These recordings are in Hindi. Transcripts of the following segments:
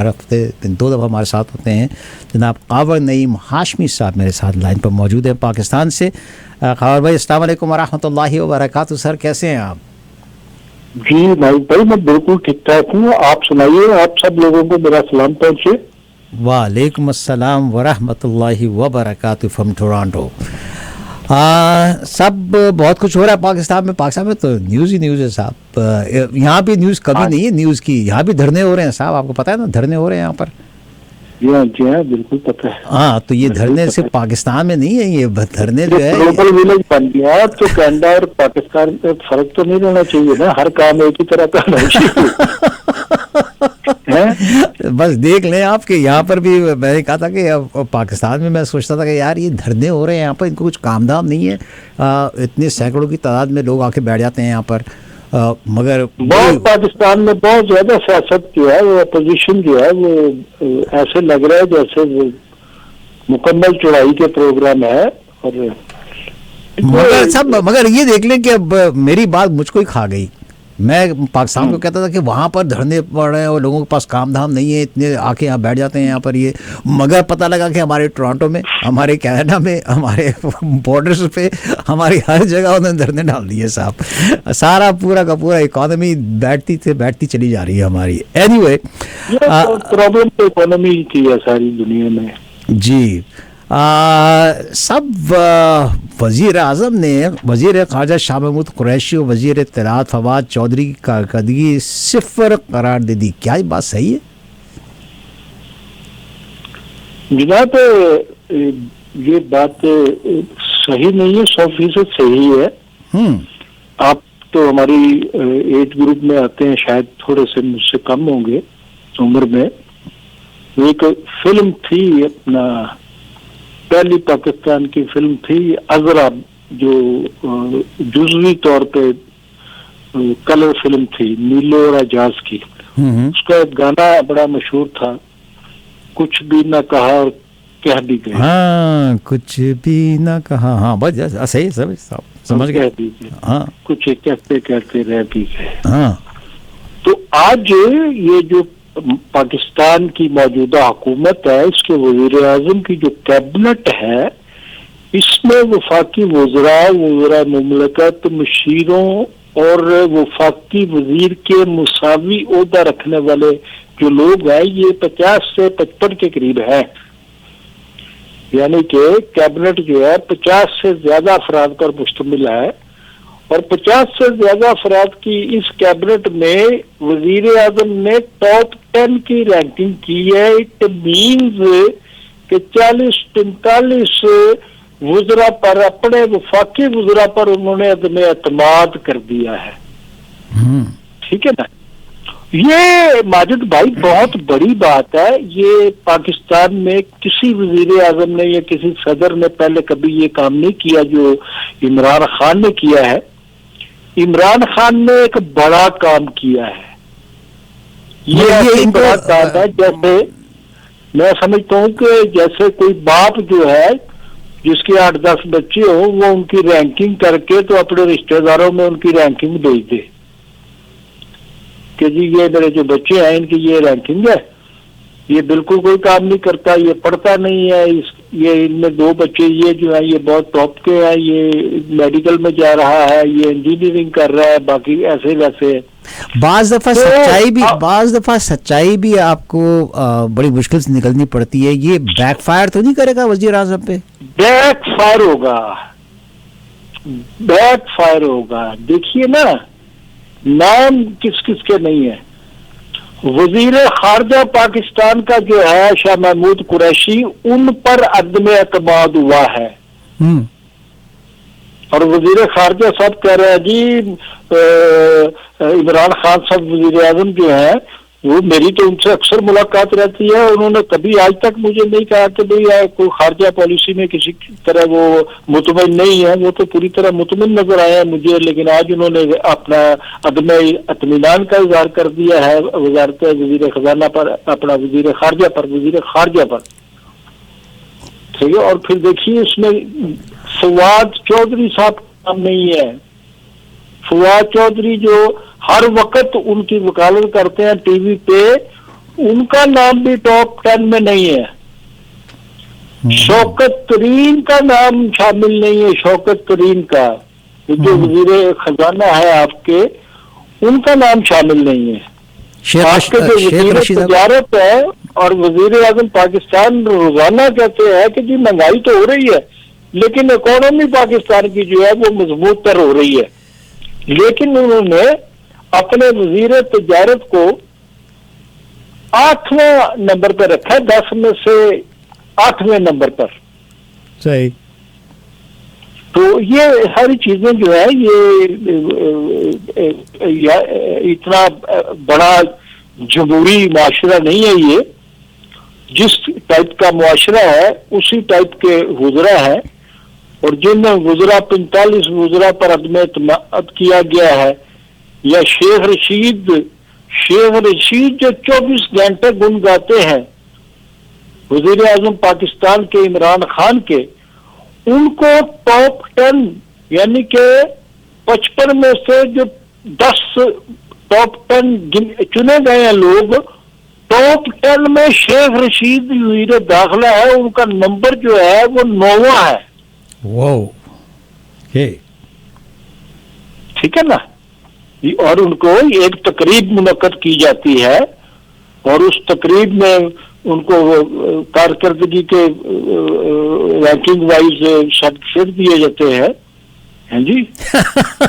हफ्ते 2 दफ़ा हमारे साथ होते हैं। जनाब कावर नईम हाशमी साहब मेरे साथ लाइन पर मौजूद हैं पाकिस्तान से। कावर भाई अस्सलाम वालेकुम वरहमतुल्लाहि वबरकातुहू। सर कैसे हैं आप? जी भाई मैं बिल्कुल ठीक ठाक हूँ। आप सुनाइए, आप सब लोगों को मेरा सलाम पहुँचे। वालेकुम अस्सलाम वरहमतुल्लाहि वबरकातुहू फ्रॉम टोरंटो। सब बहुत कुछ हो रहा है पाकिस्तान में। पाकिस्तान में तो न्यूज़ ही न्यूज़ है साहब। यहाँ भी न्यूज़ कभी नहीं है न्यूज़ की। यहाँ भी धरने हो रहे हैं साहब, आपको पता है ना, धरने हो रहे हैं यहाँ पर। जी हाँ बिल्कुल पता है। हाँ, तो ये धरने सिर्फ पाकिस्तान में नहीं है, ये धरने जो है ग्लोबल विलेज बन गया। तो कनाडा और पाकिस्तान में फर्क तो नहीं रहना चाहिए ना, हर काम एक ही तरह का होना चाहिए। बस देख लें आपके यहाँ पर भी मैंने कहा था कि अब पाकिस्तान में मैं सोचता था कि यार ये धरने हो रहे हैं यहाँ पर, इनको कुछ काम धाम नहीं है। इतने सैकड़ों की तादाद में लोग आके बैठ जाते हैं यहाँ पर। मगर बहुत पाकिस्तान में बहुत ज्यादा सियासत जो है, वो अपोजिशन जो है, वो ऐसे लग रहा है जैसे वो मुकम्मल चढ़ाई के प्रोग्राम है। और मगर ये देख लें कि अब मेरी बात मुझको ही खा गई। मैं पाकिस्तान को कहता था कि वहाँ पर धरने पड़ रहे हैं और लोगों के पास काम धाम नहीं है, इतने आके यहाँ बैठ जाते हैं यहाँ पर ये। मगर पता लगा कि हमारे टोरंटो में, हमारे कनाडा में, हमारे बॉर्डर्स पे, हमारी हर जगह उन्होंने धरने डाल दिए साहब। सारा पूरा का पूरा इकोनॉमी बैठती चली जा रही है हमारी। एनीवे, प्रॉब्लम तो इकोनॉमी की है सारी दुनिया में जी। सब वज़ीर आज़म ने वज़ीर ख़ारजा शाह महमूद कुरैशी और वज़ीर इत्तलाआत फवाद चौधरी की कारकर्दगी 0 करार दे दी। क्या ये बात सही है? जनाब ये बात सही नहीं है, 100% सही है। आप तो हमारी एज ग्रुप में आते हैं, शायद थोड़े से मुझसे कम होंगे उम्र में। एक फिल्म थी, अपना पहली पाकिस्तान की फिल्म थी अजरा, जो जुज़वी तौर पे कलर फिल्म थी, नीलो और एजाज की। उसका एक गाना बड़ा मशहूर था, कुछ भी ना कहा और कह भी गए। हाँ, कुछ भी ना कहा। हाँ बस सही समझ गए। हाँ, कुछ कहते कहते रह भी गए। हाँ, तो आज ये जो पाकिस्तान की मौजूदा हुकूमत है, इसके वज़ीर आज़म की जो कैबिनेट है, इसमें वफाकी वज़रा मुमलकत, मशीरों और वफाकी वजीर के मुसावी ओहदा रखने वाले जो लोग हैं, ये 50 से 55 के करीब है। यानी कि कैबिनेट जो है 50 से ज्यादा अफराद पर मुश्तमिल है। और 50 से ज्यादा अफराद की इस कैबिनेट में वजीर आजम ने टॉप 10 की रैंकिंग की है। इट मीन्स कि 40-45 वज़रा पर, अपने वफाकी वज़रा पर उन्होंने अदम एतमाद कर दिया है। ठीक है ना। ये माजिद भाई बहुत बड़ी बात है। ये पाकिस्तान में किसी वजीर आजम ने या किसी सदर ने पहले कभी ये काम नहीं किया जो इमरान खान ने किया है। इमरान खान ने एक बड़ा काम किया है। ये बड़ा काम है, जैसे मैं समझता हूँ कि जैसे कोई बाप जो है जिसके 8-10 बच्चे हो, वो उनकी रैंकिंग करके तो अपने रिश्तेदारों में उनकी रैंकिंग भेज दे कि जी ये मेरे जो बच्चे हैं इनकी ये रैंकिंग है। ये बिल्कुल कोई काम नहीं करता, ये पढ़ता नहीं है, ये इनमें 2 बच्चे ये जो है ये बहुत टॉप के हैं, ये मेडिकल में जा रहा है, ये इंजीनियरिंग कर रहा है, बाकी ऐसे वैसे। बाज़ दफा सच्चाई भी आपको बड़ी मुश्किल से निकलनी पड़ती है। ये बैकफायर तो नहीं करेगा वजीर आज़म पे? बैकफायर होगा। देखिए ना, नाम किस किस के नहीं है। वजीर खारजा पाकिस्तान का जो है शाह महमूद कुरैशी, उन पर अदम एतमाद हुआ है। और वजीर खारजा साहब कह रहे हैं जी इमरान खान साहब वजीर आजम जो है, वो मेरी तो उनसे अक्सर मुलाकात रहती है, उन्होंने कभी आज तक मुझे नहीं कहा कि भाई कोई खारजा पॉलिसी में किसी तरह वो मुतमईन नहीं है। वो तो पूरी तरह मुतमईन नजर आया मुझे, लेकिन आज उन्होंने अपना अदम इत्मीनान का इजहार कर दिया है वजारत वजीर खजाना पर, अपना वजीर खारजा पर। ठीक है। और फिर देखिए उसमें फवाद चौधरी साहब का नाम नहीं है। फवाद चौधरी जो हर वक्त उनकी वकालत करते हैं टीवी पे, उनका नाम भी टॉप 10 में नहीं है। शौकत तरीन का नाम शामिल नहीं है। शौकत तरीन का जो वजीर खजाना है आपके, उनका नाम शामिल नहीं है। आपके जो वजीर तजारत है और वजीर आजम पाकिस्तान रोजाना कहते हैं कि जी महंगाई तो हो रही है, लेकिन इकोनॉमी पाकिस्तान की जो है वो मजबूत तर हो रही है। लेकिन उन्होंने अपने वजीर तजारत को 8वें नंबर पर रखा है, 10 में से 8वें नंबर पर। सही। तो ये सारी चीजें जो है ये इतना बड़ा जमहूरी माशरा नहीं है। ये जिस टाइप का मुआशरा है उसी टाइप के वुज़रा है, और जिन वुज़रा 45 वुज़रा पर अदम एतमाद किया गया है, या शेख रशीद जो 24 घंटे गुन गाते हैं वजीर आजम पाकिस्तान के इमरान खान के, उनको टॉप 10 यानी कि 55 में से जो 10 टॉप 10 चुने गए हैं लोग, टॉप 10 में शेख रशीद वजीर दाखिला है, उनका नंबर जो है वो 9वां है। वो ठीक है ना। और उनको एक तकरीब मुनक्कद की जाती है, और उस तकरीब में उनको कारकर्दगी के रैंकिंग वाइज सर्टिफिकेट दिए जाते हैं, हैं जी।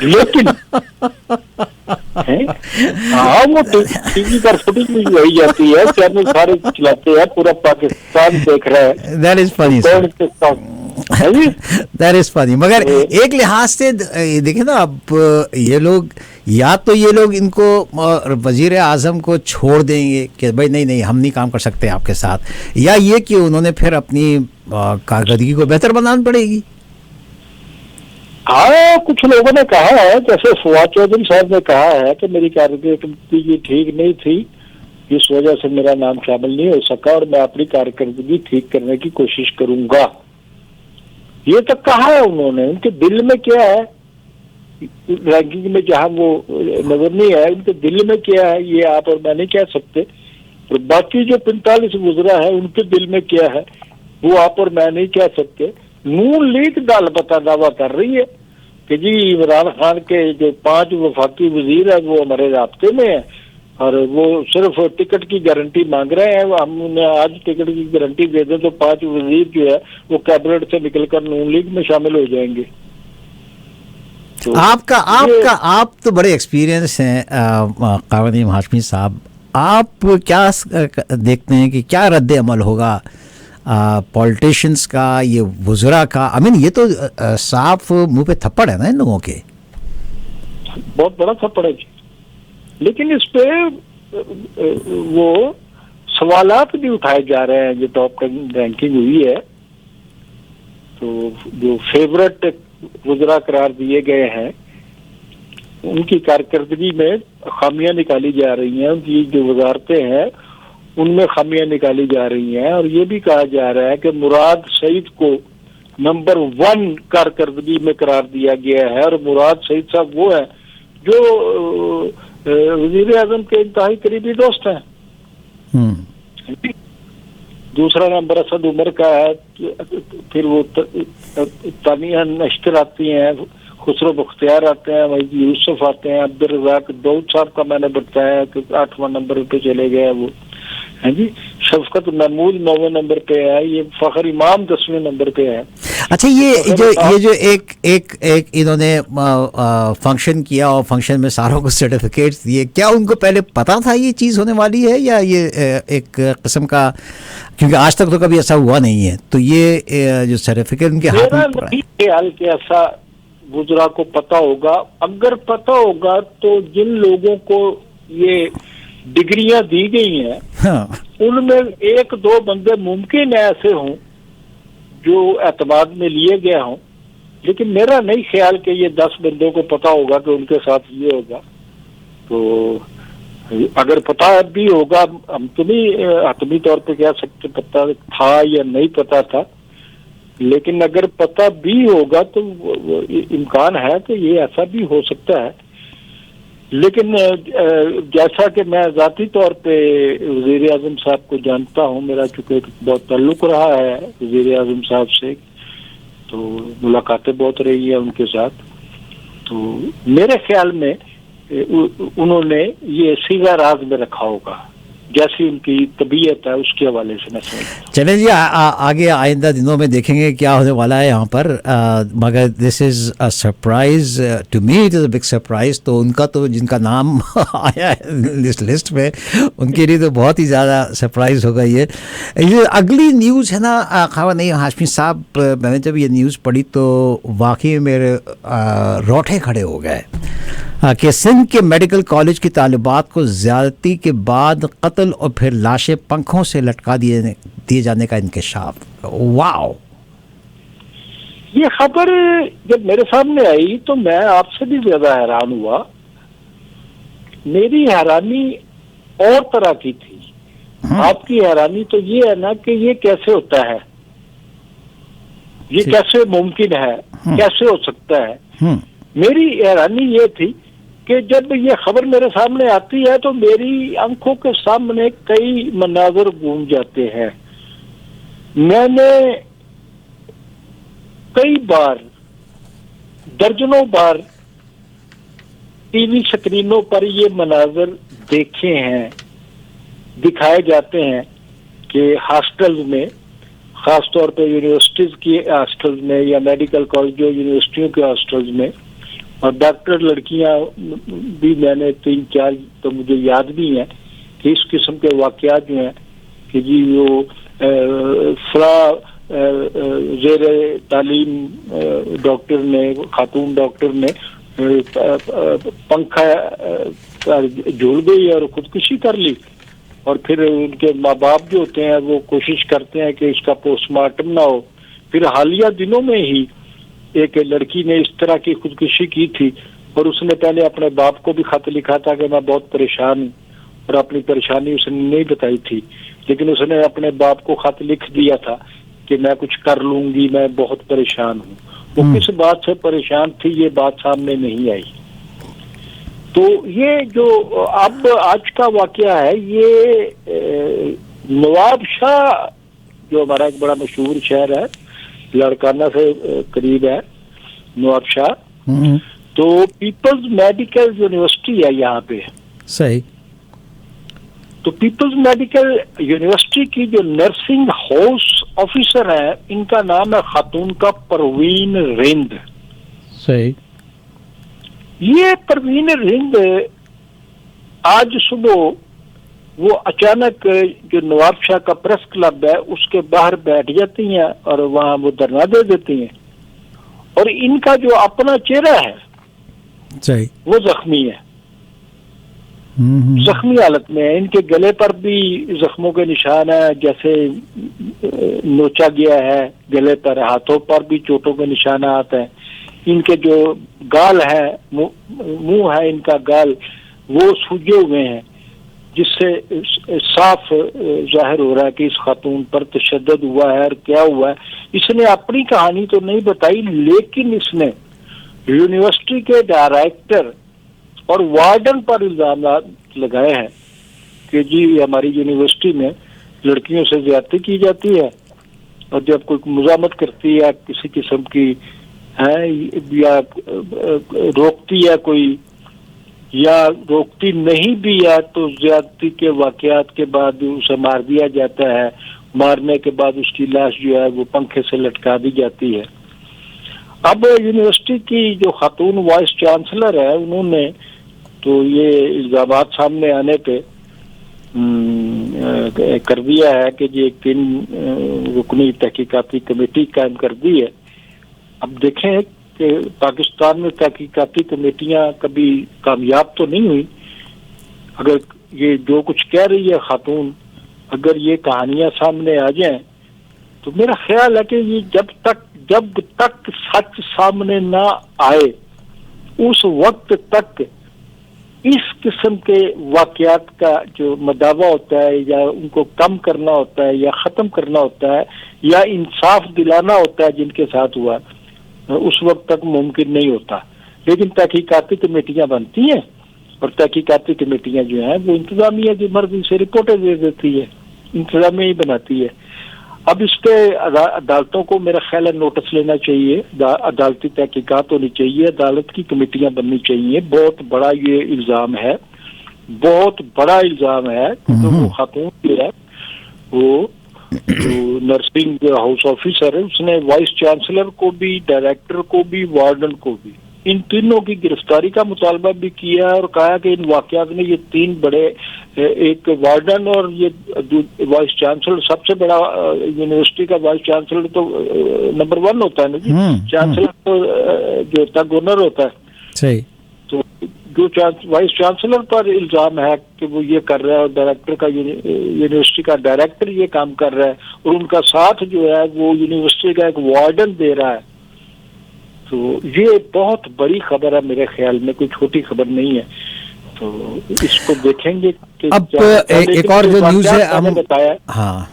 लेकिन हाँ, वो टीवी पर फुटेज में वही जाती है, चैनल सारे चलाते हैं, पूरा पाकिस्तान देख रहा है। That is funny, that is funny. मगर एक लिहाज से देखें ना, अब ये लोग इनको वजीर आजम को छोड़ देंगे कि भाई नहीं हम नहीं काम कर सकते आपके साथ, या ये कि उन्होंने फिर अपनी कारकर्दगी को बेहतर बनानी पड़ेगी। हाँ, कुछ लोगों ने कहा है, जैसे फवाद चौधरी साहब ने कहा है कि मेरी कारकर्दगी ठीक नहीं थी, इस वजह से मेरा नाम शामिल नहीं हो सका, और मैं अपनी कारकर्दगी ठीक करने की कोशिश करूंगा। ये तक कहा है उन्होंने। उनके दिल में क्या है, रैंकिंग में जहां वो नजर नहीं आया, उनके दिल में क्या है ये आप और मैं नहीं कह सकते। और बाकी जो 45 वुज़रा है उनके दिल में क्या है वो आप और मैं नहीं कह सकते। नून लीग दल पता दावा कर रही है कि जी इमरान खान के जो 5 वफाकी वजीर है वो हमारे राब्ते में है, और वो सिर्फ टिकट की गारंटी मांग रहे हैं। हम उन्हें आज टिकट की गारंटी दे दें तो 5 वजीर जो है वो कैबिनेट से निकलकर नून लीग में शामिल हो जाएंगे। तो आप तो बड़े एक्सपीरियंस हैं कावनीम हाशमी साहब, आप क्या देखते हैं कि क्या रद्द अमल होगा पॉलिटिशियंस का, ये वुज़रा का? आई मीन ये तो साफ मुंह पे थप्पड़ है ना इन लोगों के, बहुत बड़ा थप्पड़ है। लेकिन इस पे वो सवालात भी उठाए जा रहे हैं। जो टॉप 10 रैंकिंग हुई है, तो जो फेवरेट वुज़रा करार दिए गए हैं उनकी कारकर्दगी में खामियां निकाली जा रही हैं, उनकी जो वजारतें हैं उनमें खामियां निकाली जा रही हैं। और ये भी कहा जा रहा है कि मुराद सईद को नंबर 1 कारकर्दगी में करार दिया गया है, और मुराद सईद साहब वो है जो वजीर आजम के इंतहाई करीबी दोस्त हैं। दूसरा नंबर असद उमर का है, फिर वो तानिया नश्तर आती हैं, खुसरो बख्तियार आते हैं, वही यूसुफ आते हैं, अब्दुल रज़ाक दाऊद साहब का मैंने बताया कि 8वां नंबर पे चले गए वो, हैं जी। शफकत महमूद 9वें नंबर पे है, ये फखर इमाम 10वें नंबर पे है। अच्छा, ये जो एक इन्होंने फंक्शन किया और फंक्शन में सारों को सर्टिफिकेट्स दिए, क्या उनको पहले पता था ये चीज़ होने वाली है, या ये एक किस्म का, क्योंकि आज तक तो कभी ऐसा हुआ नहीं है, तो ये जो सर्टिफिकेट उनके हाथ में पड़ा है? ख्याल के ऐसा वुज़रा को पता होगा। अगर पता होगा तो जिन लोगों को ये डिग्रियां दी गई हैं, हाँ, उनमें 1-2 बंदे मुमकिन ऐसे हों जो एतमाद में लिए गए हों, लेकिन मेरा नहीं ख्याल कि ये 10 बंदों को पता होगा कि उनके साथ ये होगा। तो अगर पता भी होगा, हम तो नहीं हतमी तौर पे कह सकते पता था या नहीं पता था, लेकिन अगर पता भी होगा तो इम्कान है कि ये ऐसा भी हो सकता है। लेकिन जैसा कि मैं ज़ाती तौर पे वज़ीर आज़म साहब को जानता हूँ, मेरा चूँकि बहुत ताल्लुक़ रहा है वज़ीर आज़म साहब से, तो मुलाकातें बहुत रही है उनके साथ, तो मेरे ख्याल में उन्होंने ये सीधा राज में रखा होगा, जैसी उनकी तबीयत है उसके हवाले से मैं समझता हूँ। चलें जी, आगे आइंदा दिनों में देखेंगे क्या होने वाला है यहाँ पर, मगर this is a surprise to me, it is a big surprise. तो उनका तो जिनका नाम आया है इस लिस्ट में, उनके लिए तो बहुत ही ज़्यादा सरप्राइज होगा ये अगली न्यूज़ है ना। खबर नहीं हाशमी साहब, मैंने जब ये न्यूज़ पढ़ी तो वाकई मेरे रोटे खड़े हो गए कि सिंध के मेडिकल कॉलेज की तालिबात को ज़्यादती के बाद कत्ल और फिर लाशें पंखों से लटका दिए जाने का इंकशाफ। वाओ! ये खबर जब मेरे सामने आई तो मैं आपसे भी ज्यादा हैरान हुआ। मेरी हैरानी और तरह की थी। आपकी हैरानी तो ये है ना कि ये कैसे होता है, ये कैसे मुमकिन है, कैसे हो सकता है। मेरी हैरानी ये थी कि जब ये खबर मेरे सामने आती है तो मेरी आंखों के सामने कई मनाज़र घूम जाते हैं। मैंने कई बार, दर्जनों बार टीवी स्क्रीनों पर ये मनाज़र देखे हैं, दिखाए जाते हैं कि हॉस्टल्स में, ख़ास तौर पे यूनिवर्सिटीज़ की हॉस्टल्स में या मेडिकल कॉलेजों यूनिवर्सिटियों के हॉस्टल्स में, और डॉक्टर लड़कियां भी मैंने 3-4 तो मुझे याद भी हैं कि इस किस्म के वाक़यात जो हैं कि जी वो फला ज़ेरे तालीम डॉक्टर ने, खातून डॉक्टर ने पंखा झूल गई और खुदकुशी कर ली, और फिर उनके माँ बाप जो होते हैं वो कोशिश करते हैं कि इसका पोस्टमार्टम ना हो। फिर हालिया दिनों में ही एक लड़की ने इस तरह की खुदकुशी की थी और उसने पहले अपने बाप को भी खत लिखा था कि मैं बहुत परेशान हूँ, और अपनी परेशानी उसने नहीं बताई थी, लेकिन उसने अपने बाप को खत लिख दिया था कि मैं कुछ कर लूंगी, मैं बहुत परेशान हूँ। वो किस बात से परेशान थी ये बात सामने नहीं आई। तो ये जो अब आज का वाकया है, ये नवाब शाह जो हमारा एक बड़ा मशहूर शहर है, लड़काना से करीब है नवाब शाह, तो पीपल्स मेडिकल यूनिवर्सिटी है यहाँ पे। सही। तो पीपल्स मेडिकल यूनिवर्सिटी की जो नर्सिंग हाउस ऑफिसर है, इनका नाम है खातून का परवीन रिंद। सही। ये परवीन रिंद आज सुबह वो अचानक जो नवाब शाह का प्रेस क्लब है उसके बाहर बैठ जाती हैं और वहां वो धरना दे देती हैं, और इनका जो अपना चेहरा है सही, वो जख्मी है, जख्मी हालत में है। इनके गले पर भी जख्मों के निशान है, जैसे नोचा गया है गले पर, हाथों पर भी चोटों के निशानात हैं। इनके जो गाल है, मुंह है इनका गाल, वो सूजे हुए हैं, जिससे साफ जाहिर हो रहा है कि इस खातून पर तशद्दुद हुआ है। और क्या हुआ है, इसने अपनी कहानी तो नहीं बताई, लेकिन इसने यूनिवर्सिटी के डायरेक्टर और वार्डन पर इल्जाम लगाए हैं कि जी हमारी यूनिवर्सिटी में लड़कियों से ज्यादती की जाती है, और जब कोई मुजामत करती है किसी किस्म की है या रोकती है कोई, या रोकती नहीं भी है, तो ज्यादती के वाकयात के बाद उसे मार दिया जाता है। मारने के बाद उसकी लाश जो है वो पंखे से लटका दी जाती है। अब यूनिवर्सिटी की जो खातून वाइस चांसलर है, उन्होंने तो ये इल्जामात सामने आने पे कर दिया है कि ये 3 रुकनी तहकीकाती कमेटी कायम कर दी है। अब देखें कि पाकिस्तान में तहकीकाती कमेटियां कभी कामयाब तो नहीं हुई। अगर ये जो कुछ कह रही है खातून, अगर ये कहानियां सामने आ जाएं, तो मेरा ख्याल है कि ये जब तक सच सामने ना आए, उस वक्त तक इस किस्म के वाकयात का जो मदावा होता है, या उनको कम करना होता है, या ख़त्म करना होता है, या इंसाफ दिलाना होता है जिनके साथ हुआ, उस वक्त तक मुमकिन नहीं होता। लेकिन तहकीकाती कमेटियां बनती हैं और तहकीकाती कमेटियां जो हैं वो इंतजामिया की मर्जी से रिपोर्टें दे देती है, इंतजामिया ही बनाती है। अब इस पे अदालतों को मेरा ख्याल है नोटिस लेना चाहिए, अदालती तहकीकात होनी चाहिए, अदालत की कमेटियां बननी चाहिए। बहुत बड़ा ये इल्जाम है, बहुत बड़ा इल्जाम है। तो वो खातून जो है वो नर्सिंग हाउस ऑफिसर है, उसने वाइस चांसलर को भी, डायरेक्टर को भी, वार्डन को भी, इन तीनों की गिरफ्तारी का मुतालबा भी किया और कहा कि इन वाकयात में ये तीन बड़े, एक वार्डन और ये वाइस चांसलर, सबसे बड़ा यूनिवर्सिटी का वाइस चांसलर तो नंबर 1 होता है ना जी, चांसलर तो जो होता है गवर्नर होता है। सही। तो जो वाइस चांसलर पर इल्जाम है कि वो ये कर रहा है, और डायरेक्टर का, यूनिवर्सिटी का डायरेक्टर ये काम कर रहा है, और उनका साथ जो है वो यूनिवर्सिटी का एक वार्डन दे रहा है। तो ये बहुत बड़ी खबर है मेरे ख्याल में, कोई छोटी खबर नहीं है। तो इसको देखेंगे कि अब एक और जो न्यूज़ है मैंने बताया, हाँ,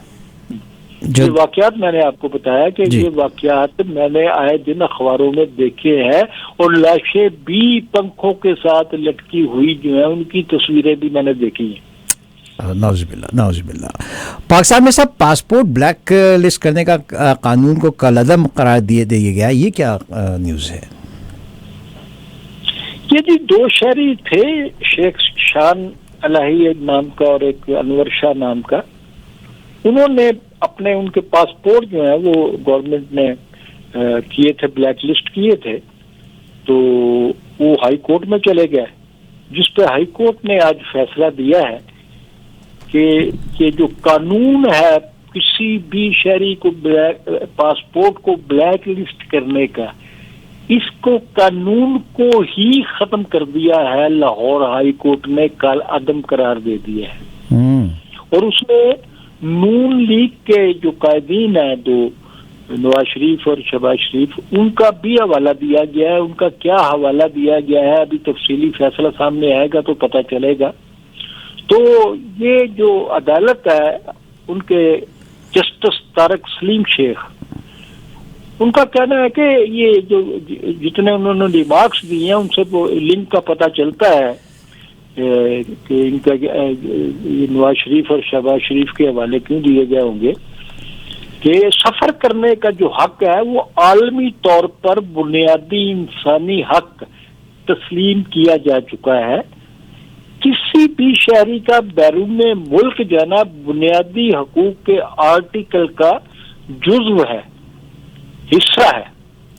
जो वाकयात मैंने आपको बताया कि ये वाकयात मैंने आए दिन अखबारों में देखे हैं, और लाशें भी पंखों के साथ लटकी हुई जो है उनकी तस्वीरें भी मैंने देखी हैं। नाउज़ुबिल्लाह। पाकिस्तान में सब पासपोर्ट ब्लैक लिस्ट करने का कानून को कलअदम करार दिया गया, ये क्या न्यूज़ है? ये जी 2 शहरी थे, शेख शान अलाही नाम का और एक अनवर शाह नाम का। उन्होंने अपने, उनके पासपोर्ट जो है वो गवर्नमेंट ने किए थे, ब्लैक लिस्ट किए थे। तो वो हाई कोर्ट में चले गए, जिस पे हाई कोर्ट ने आज फैसला दिया है कि जो कानून है किसी भी शहरी को पासपोर्ट को ब्लैक लिस्ट करने का, इसको कानून को ही खत्म कर दिया है। लाहौर हाई कोर्ट ने कल अदम करार दे दिया है। और उसमें नून लीग के जो कायदीन है, 2 नवाज शरीफ और शहबाज शरीफ, उनका भी हवाला दिया गया है। उनका क्या हवाला दिया गया है अभी तफसीली फैसला सामने आएगा तो पता चलेगा। तो ये जो अदालत है, उनके जस्टिस तारक सलीम शेख, उनका कहना है कि ये जो जितने उन्होंने रिमार्क्स दिए हैं उनसे वो लिंक का पता चलता है कि इनका नवाज शरीफ और शहबाज शरीफ के हवाले क्यों दिए गए होंगे कि सफर करने का जो हक है वो आलमी तौर पर बुनियादी इंसानी हक तस्लीम किया जा चुका है। किसी भी शहरी का बैरून मुल्क जाना बुनियादी हकूक के आर्टिकल का जुज्व है, हिस्सा है।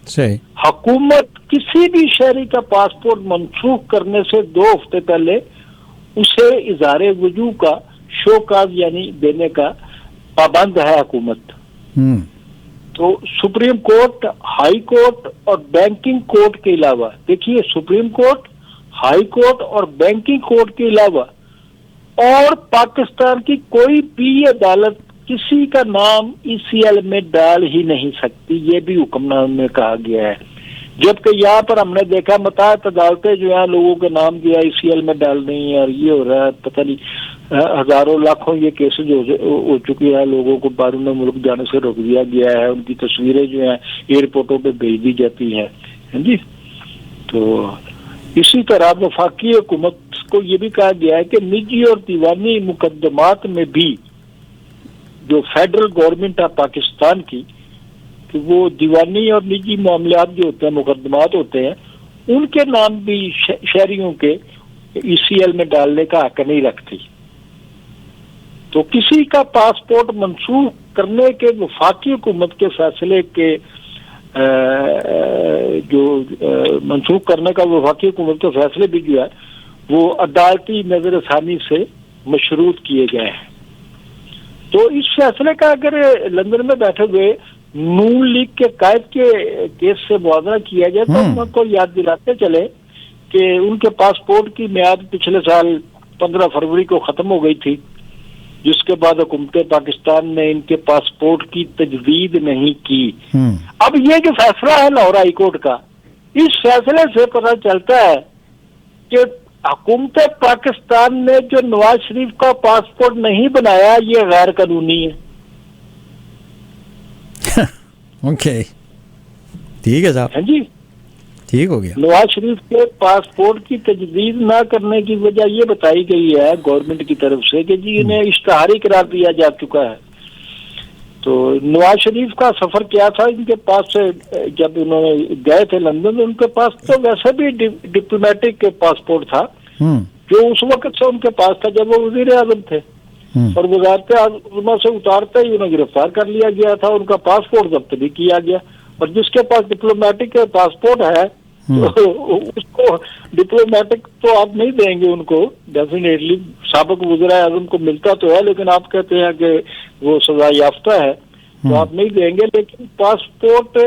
सही। हुकूमत किसी भी शहरी का पासपोर्ट मनसूख करने से 2 हफ्ते पहले उसे इज़हारे वजू का शोकाज यानी देने का पाबंद है हुकूमत। तो सुप्रीम कोर्ट, हाई कोर्ट और बैंकिंग कोर्ट के अलावा, देखिए सुप्रीम कोर्ट, हाई कोर्ट और बैंकिंग कोर्ट के अलावा और पाकिस्तान की कोई भी अदालत किसी का नाम ECL में डाल ही नहीं सकती, ये भी हुक्मनामे में कहा गया है। जबकि यहाँ पर हमने देखा मुताबिक अदालतें जो है लोगों के नाम जो है ECL में डाल रही है, और ये हो रहा है, पता नहीं हजारों लाखों ये केसेज हो चुकी है। लोगों को बारून मुल्क जाने से रोक दिया गया है, उनकी तस्वीरें जो है एयरपोर्टों पे भेज दी जाती हैं जी। तो इसी तरह वफाकी हुकूमत को ये भी कहा गया है कि निजी और दीवानी मुकदमात में भी जो फेडरल गवर्नमेंट है पाकिस्तान की, कि वो दीवानी और निजी मामलात जो होते हैं, मुकदमात होते हैं, उनके नाम भी शहरियों के ECL में डालने का हक नहीं रखती। तो किसी का पासपोर्ट मनसूख करने के वफाकी हुकूमत के फैसले के जो मनसूख करने का वफाकी हुकूमत के फैसले भी जो है वो अदालती नजरसानी से मशरूत किए गए हैं। तो इस फैसले का अगर लंदन में बैठे हुए नून लीग के कायद के केस से मुआवजा किया जाए तो उनको याद दिलाते चले कि उनके पासपोर्ट की मियाद पिछले साल 15 फरवरी को खत्म हो गई थी, जिसके बाद हुकूमत पाकिस्तान ने इनके पासपोर्ट की तजदीद नहीं की। अब ये जो फैसला है लाहौर हाई कोर्ट का, इस फैसले से पता चलता है कि हुकूमत पाकिस्तान ने जो नवाज शरीफ का पासपोर्ट नहीं बनाया ये गैर कानूनी है। ओके, ठीक है साहब। हाँ जी, ठीक हो गया। नवाज शरीफ के पासपोर्ट की तजदीद ना करने की वजह ये बताई गई है गवर्नमेंट की तरफ से कि जी इन्हें इश्तहारी करार दिया जा चुका है। तो नवाज शरीफ का सफर क्या था, इनके पास से जब उन्होंने गए थे लंदन, तो उनके पास तो वैसे भी डिप्लोमेटिक पासपोर्ट था जो उस वक्त से उनके पास था जब वो वजीर आजम थे, और वजारत आज़मा से उतारते ही उन्हें गिरफ्तार कर लिया गया था, उनका पासपोर्ट जब्त भी किया गया। और जिसके पास डिप्लोमेटिक पासपोर्ट है तो उसको डिप्लोमेटिक तो आप नहीं देंगे उनको, डेफिनेटली साबिक वज़ीर आज़म को मिलता तो है, लेकिन आप कहते हैं कि वो सजा याफ्ता है तो आप नहीं देंगे। लेकिन पासपोर्ट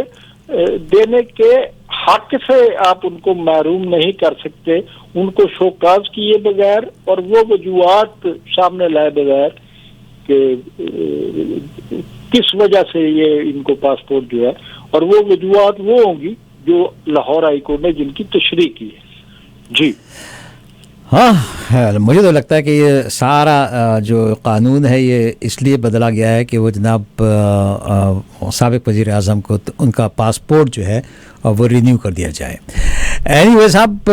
देने के हक से आप उनको महरूम नहीं कर सकते, उनको शोकाज किए बगैर और वो वजूहात सामने लाए बगैर कि किस वजह से ये इनको पासपोर्ट जो है, और वो वजूहात वो होंगी जो लाहौर हाई कोर्ट ने जिनकी तशरीह की है। जी हाँ, मुझे तो लगता है कि ये सारा जो कानून है ये इसलिए बदला गया है कि वो जनाब साबिक वज़ीर आज़म को उनका पासपोर्ट जो है वो रिन्यू कर दिया जाए। एनीवे साहब,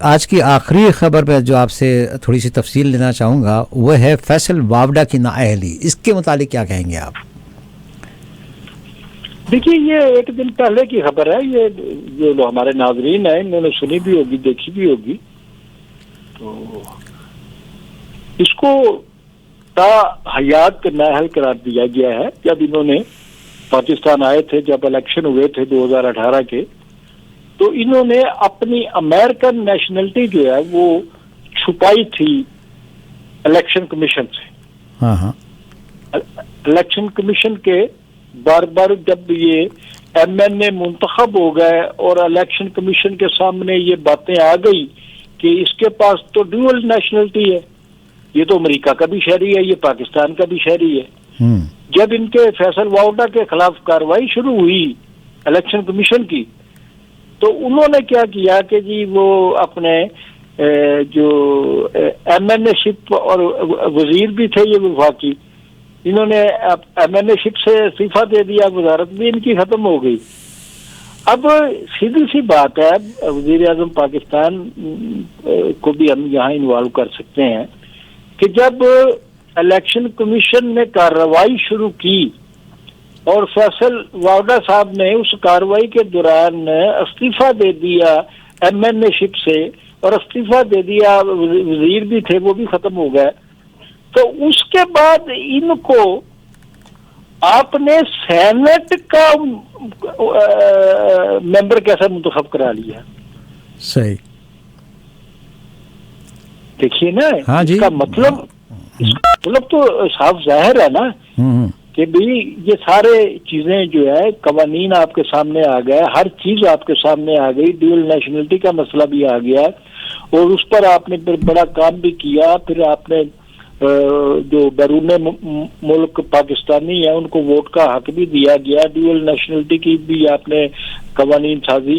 आज की आखिरी खबर पे जो आपसे थोड़ी सी तफसील लेना चाहूँगा वो है फैसल वावडा की नाअहली। इसके मुतालिक क्या कहेंगे आप? देखिए, ये एक दिन पहले की खबर है, ये जो हमारे नाजरीन है इन्होंने सुनी भी होगी, देखी भी होगी। तो इसको हयात नाअहल करार दिया गया है। जब इन्होंने पाकिस्तान आए थे, जब इलेक्शन हुए थे 2018 के, तो इन्होंने अपनी अमेरिकन नेशनलिटी जो है वो छुपाई थी इलेक्शन कमीशन से। हाँ। इलेक्शन कमीशन के बार बार जब ये MNA मुंतखब हो गए और इलेक्शन कमीशन के सामने ये बातें आ गई कि इसके पास तो ड्यूअल नेशनलिटी है, ये तो अमेरिका का भी शहरी है, ये पाकिस्तान का भी शहरी है। जब इनके फैसल वावडा के खिलाफ कार्रवाई शुरू हुई इलेक्शन कमीशन की, तो उन्होंने क्या किया कि जी वो अपने जो MNA शिप और वजीर भी थे ये वफाकी, इन्होंने MNA शिप से इस्तीफा दे दिया, वजारत भी इनकी खत्म हो गई। अब सीधी सी बात है, वजीर आजम पाकिस्तान को भी हम यहाँ इन्वॉल्व कर सकते हैं कि जब इलेक्शन कमीशन ने कार्रवाई शुरू की और फैसल वावडा साहब ने उस कार्रवाई के दौरान इस्तीफा दे दिया MNA शिप से, और इस्तीफा दे दिया, वजीर भी थे वो भी खत्म हो गए, तो उसके बाद इनको आपने सेनेट का मेंबर कैसे मुंतखब करा लिया? सही देखिए ना, हाँ जी। इसका मतलब तो साफ जाहिर है ना कि भाई ये सारे चीजें जो है, कवानीन आपके सामने आ गए, हर चीज आपके सामने आ गई, ड्यूअल नेशनलिटी का मसला भी आ गया, और उस पर आपने बड़ा काम भी किया। फिर आपने जो बैरून मुल्क पाकिस्तानी है उनको वोट का हक भी दिया गया, ड्यूअल नेशनलिटी की भी आपने कवानीन साजी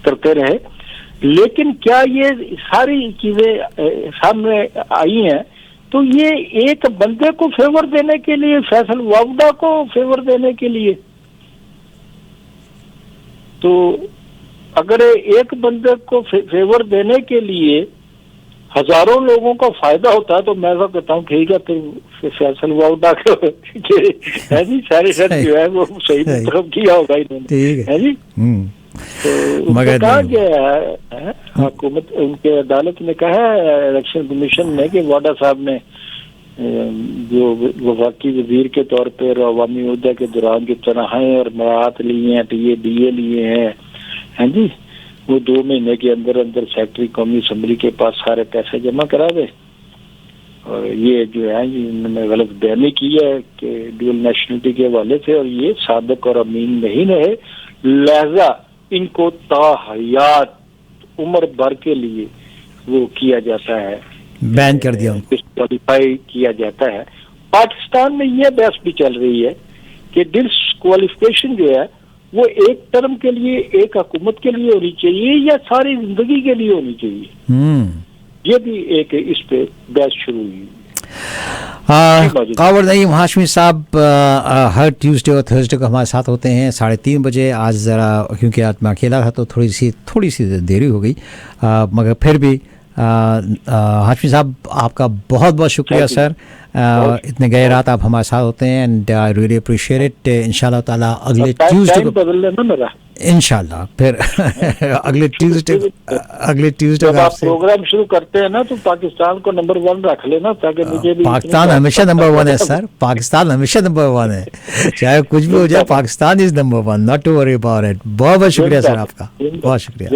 करते रहे। लेकिन क्या ये सारी चीजें सामने आई हैं तो ये एक बंदे को फेवर देने के लिए, फैसल वावडा को फेवर देने के लिए? तो अगर एक बंदे को फेवर देने के लिए हजारों लोगों का फायदा होता है तो मैं तो कहता हूँ ठीक है, फिर फैसल वावडा को है जी सारे सर जो है वो सही मतलब किया होगा इन्होंने, है जी। तो मगर कहा गया है हुकूमत, उनके अदालत ने कहा है इलेक्शन कमीशन ने कि वाडा साहब ने जो वफाकी वजीर के तौर पर अवामी मुद्दे के दौरान जो तनख्वाहें और मराहत लिए हैं, DA लिए हैं जी, वो 2 महीने के अंदर अंदर सेक्रेटरी कौमी असम्बली के पास सारे पैसे जमा करा दे। और ये जो है इन्होंने गलत बयानी की है कि ड्यूअल नेशनलिटी के हवाले से, और ये साबिक और अमीन नहीं रहे, लिहाजा इनको ताहयात उम्र भर के लिए वो किया जाता है, बैन कर दिया, डिस्क्वालीफाई किया जाता है। पाकिस्तान में यह बहस भी चल रही है कि डिस्क्वालिफिकेशन जो है वो एक टर्म के लिए, एक हुकूमत के लिए होनी चाहिए या सारी जिंदगी के लिए होनी चाहिए। ये भी एक इस पे बहस शुरू हुई। कावड़ नईम हाशमी साहब हर ट्यूसडे और थर्सडे को हमारे साथ होते हैं 3:30 बजे। आज ज़रा क्योंकि आज मैं अकेला था तो थोड़ी सी देरी हो गई, मगर फिर भी हाशमी साहब आपका बहुत बहुत शुक्रिया सर, इतने गए रात आप हमारे साथ होते हैं and I really appreciate it. इंशाल्लाह ताला अगले ट्यूसडे को बदल लेना मेरा, इंशाल्लाह फिर अगले ट्यूसडे जब आप प्रोग्राम शुरू करते हैं ना तो पाकिस्तान को नंबर 1 रख लेना, ताकि मुझे भी पाकिस्तान हमेशा नंबर 1 है सर, पाकिस्तान हमेशा नंबर 1 है, चाहे कुछ भी हो जाए, Pakistan is number 1, not to worry about it. बहुत बहुत शुक्रिया सर आपका, बहुत शुक्रिया।